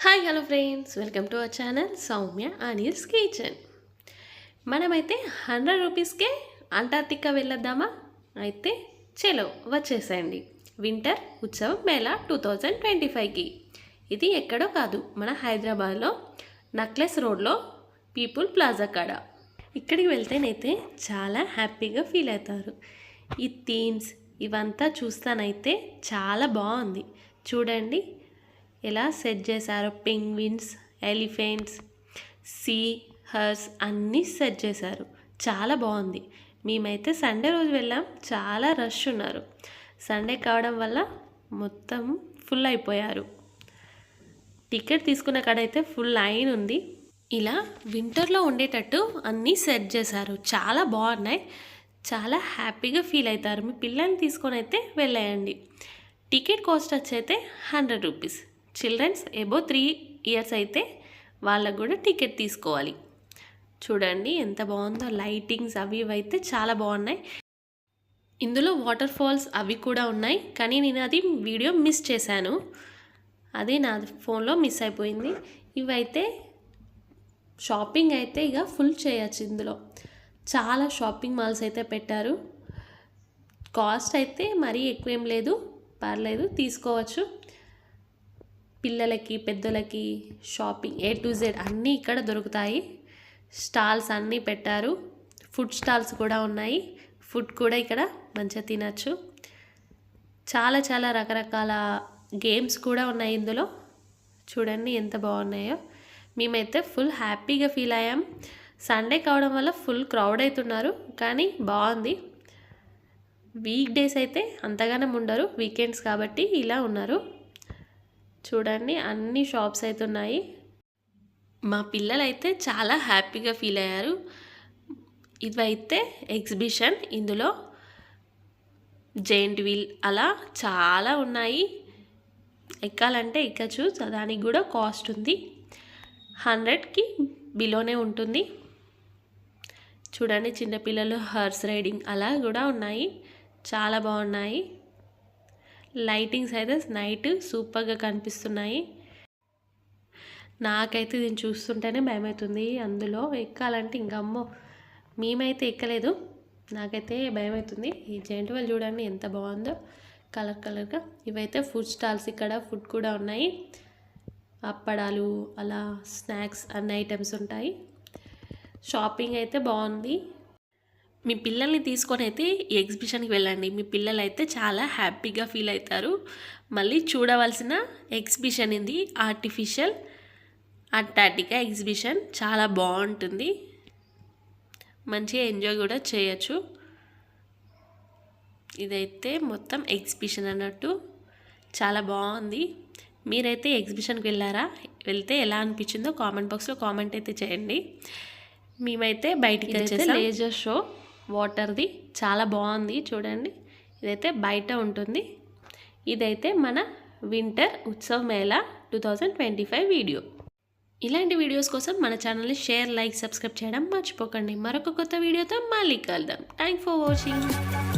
Hi hello friends, welcome to our channel Soumya Anil's kitchen. మనమైతే 100 రూపీస్కే Antarctica వెళ్ళొద్దామా? అయితే చలో వచ్చేసేయండి. వింటర్ ఉత్సవం మేళా 2025కి. ఇది ఎక్కడో కాదు, మన హైదరాబాద్లో నక్లెస్ రోడ్లో పీపుల్ ప్లాజా కాడ. ఇక్కడికి వెళ్తేనైతే చాలా హ్యాపీగా ఫీల్ అవుతారు. ఈ థీమ్స్ ఇవంతా చూస్తానైతే చాలా బాగుంది. చూడండి ఎలా సెట్ చేశారో. పెంగ్విన్స్, ఎలిఫెంట్స్, సీ హర్స్ అన్నీ సెట్ చేశారు. చాలా బాగుంది. మేమైతే సండే రోజు వెళ్ళాం. చాలా రష్ ఉన్నారు. సండే కావడం వల్ల మొత్తం ఫుల్ అయిపోయారు. టికెట్ తీసుకున్న కాడైతే ఫుల్ లైన్ ఉంది. ఇలా వింటర్లో ఉండేటట్టు అన్నీ సెట్ చేశారు. చాలా బాగున్నాయి. చాలా హ్యాపీగా ఫీల్ అవుతారు. మీ పిల్లల్ని తీసుకొని అయితే వెళ్ళేయండి. టికెట్ కాస్ట్ వచ్చైతే 100 రూపీస్. చిల్డ్రన్స్ ఎబో 3 ఇయర్స్ అయితే వాళ్ళకు కూడా టికెట్ తీసుకోవాలి. చూడండి ఎంత బాగుందో. లైటింగ్స్ అవి ఇవి అయితే చాలా బాగున్నాయి. ఇందులో వాటర్ ఫాల్స్ అవి కూడా ఉన్నాయి, కానీ నేను అది వీడియో మిస్ చేశాను. అది నా ఫోన్లో మిస్ అయిపోయింది. ఇవైతే షాపింగ్ అయితే ఇక ఫుల్ చేయొచ్చు. ఇందులో చాలా షాపింగ్ మాల్స్ అయితే పెట్టారు. కాస్ట్ అయితే మరీ ఎక్కువేం లేదు, పర్లేదు, తీసుకోవచ్చు. పిల్లలకి పెద్దలకి షాపింగ్ A to Z అన్నీ ఇక్కడ దొరుకుతాయి. స్టాల్స్ అన్నీ పెట్టారు. ఫుడ్ స్టాల్స్ కూడా ఉన్నాయి. ఫుడ్ కూడా ఇక్కడ మంచిగా తినచ్చు. చాలా చాలా రకరకాల గేమ్స్ కూడా ఉన్నాయి ఇందులో. చూడండి ఎంత బాగున్నాయో. మేమైతే ఫుల్ హ్యాపీగా ఫీల్ అయ్యాం. సండే కావడం వల్ల ఫుల్ క్రౌడ్ అవుతున్నారు, కానీ బాగుంది. వీక్ డేస్ అయితే అంతగానం ఉండరు, వీకెండ్స్ కాబట్టి ఇలా ఉన్నారు. చూడండి అన్ని షాప్స్ అయితే ఉన్నాయి. మా పిల్లలు అయితే చాలా హ్యాపీగా ఫీల్ అయ్యారు. ఇవైతే ఎగ్జిబిషన్. ఇందులో జైంట్ వీల్ అలా చాలా ఉన్నాయి. ఎక్కాలంటే ఎక్కచ్చు. దానికి కూడా కాస్ట్ ఉంది. 100కి బిలోనే ఉంటుంది. చూడండి చిన్నపిల్లలు హార్స్ రైడింగ్ అలా కూడా ఉన్నాయి. చాలా బాగున్నాయి. లైటింగ్స్ అయితే నైట్ సూపర్గా కనిపిస్తున్నాయి. నాకైతే దీన్ని చూస్తుంటేనే భయమవుతుంది. అందులో ఎక్కాలంటే ఇంకమ్మో, మేమైతే ఎక్కలేదు. నాకైతే భయమవుతుంది. ఈ జైంట్ వీల్ చూడండి ఎంత బాగుందో, కలర్ కలర్గా. ఇవైతే ఫుడ్ స్టాల్స్. ఇక్కడ ఫుడ్ కూడా ఉన్నాయి. అప్పడాలు అలా స్నాక్స్ అన్ని ఐటమ్స్ ఉంటాయి. షాపింగ్ అయితే బాగుంది. మీ పిల్లల్ని తీసుకొని అయితే ఈ ఎగ్జిబిషన్కి వెళ్ళండి. మీ పిల్లలు అయితే చాలా హ్యాపీగా ఫీల్ అవుతారు. మళ్ళీ చూడవలసిన ఎగ్జిబిషన్ ఇది ఆర్టిఫిషియల్ అంటార్టికా ఎగ్జిబిషన్. చాలా బాగుంటుంది. మంచిగా ఎంజాయ్ కూడా చేయొచ్చు. ఇదైతే మొత్తం ఎగ్జిబిషన్ అన్నట్టు చాలా బాగుంది. మీరైతే ఎగ్జిబిషన్కి వెళ్ళారా? వెళ్తే ఎలా అనిపించిందో కామెంట్ బాక్స్లో కామెంట్ అయితే చేయండి. మేమైతే బయటికి వచ్చేసాం. లేజర్ షో వాటర్ది చాలా బాగుంది. చూడండి ఇదైతే బయట ఉంటుంది. ఇదైతే మన వింటర్ ఉత్సవ్ మేళా 2025 వీడియో. ఇలాంటి వీడియోస్ కోసం మన ఛానల్ని షేర్, లైక్, సబ్స్క్రైబ్ చేయడం మర్చిపోకండి. మరొక కొత్త వీడియోతో మళ్ళీ కలుద్దాం. Thank for watching.